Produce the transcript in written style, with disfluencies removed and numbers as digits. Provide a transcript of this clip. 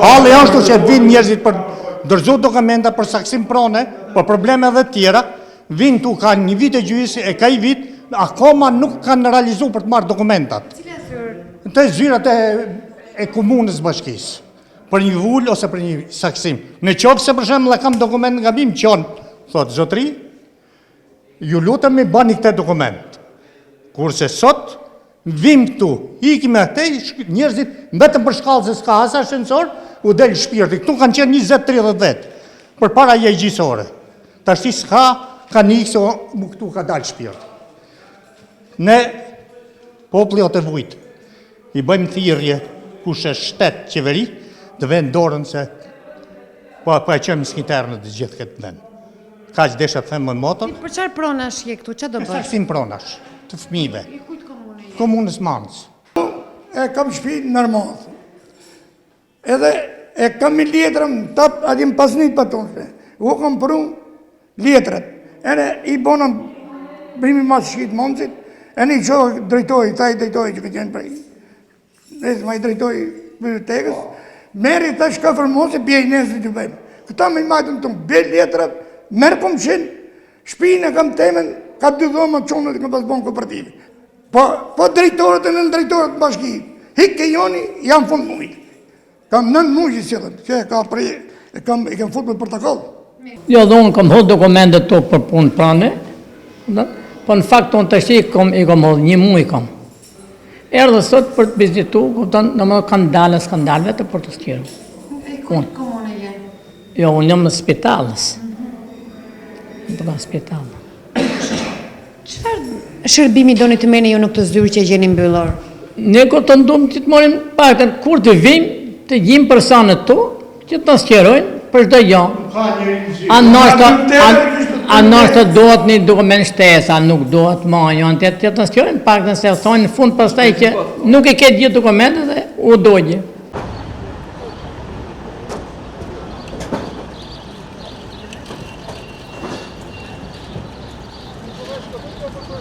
Halli është që vinë njerëzit për dërzu dokumenta për saksim prone, për probleme dhe tjera, vinë tu ka një vit e gjysë, e ka i vit, akoma nuk kanë realizu për të marrë dokumentat. Të zyrat e komunës bashkisë, për një vull ose për një saksim. Në qoftë se për shembull kam dokument nga bim qonë, thotë zotri, ju lutëm i bani këtë dokument. Kurse sot, vim këtu, ikim e këtej, njerëzit, vetëm për shkallë se s'ka as ascensor, u del shpirti. Këtu kanë qenë 20-30 vetë, për para gjysore. Tashti s'ka, ka një se mu këtu ka dalë shpirti. Ne, populli o të vujtë, i bëjmë thirrje kush është shtet qeveri, të vend dorën se po e qëmë skiternë të gjithë këtë vend. Ka që desha të themë më motor. Për qarë pronash je këtu, që do bësh? Saksim pronash, të fëmijëve. Komunës Mancë. E kam shtëpi normal. Edhe e kam i letrën, tap adim pasnit për tonë. U kam pru letrat. Edhe i bonëm brimi mas shkit Mancit, e një që drejtoj, ta i drejtoj që këtë jenë prej. Nësë ma i drejtoj bibliotekës, meri të shka fërmose, bjej nësë që bëjmë. Këta me i majtën të bjej letrat, merë kom qenë, shpinë e kam temen, ka 2 dhoma qonët e kam pas bon kooperativë. Po drejtorët e nën drejtorët bashki, hikke joni, jam fund mujtë. Kam 9 mujtë si thënë, që ka prej, e kam fut me portakallë. Jo, dhe unë kam hodhë dokumentet të për punë prane, po në fakt unë të shi i kam hodhë 1 muj kam. Erdhe sot për të vizitu, në më kanë dalë skandalve të për të skjerë. E ku komune jenë? Jo, unë jam në spitalës. Në spitalë. Qëfar shërbimi doni të meni ju në këtë zyrë që gjeni mbyllor? Ne ko të ndumë që të morim pakën, kur të vim, të gjim personet tu, që të në skjerojnë, për shdo janë. A nështë dohet një dokument shtesa, nuk dohet ma janë, të të skjerojnë pakën se thonë në fund pastaj që nuk e ketë gjithë dokumentet dhe u dojgjë.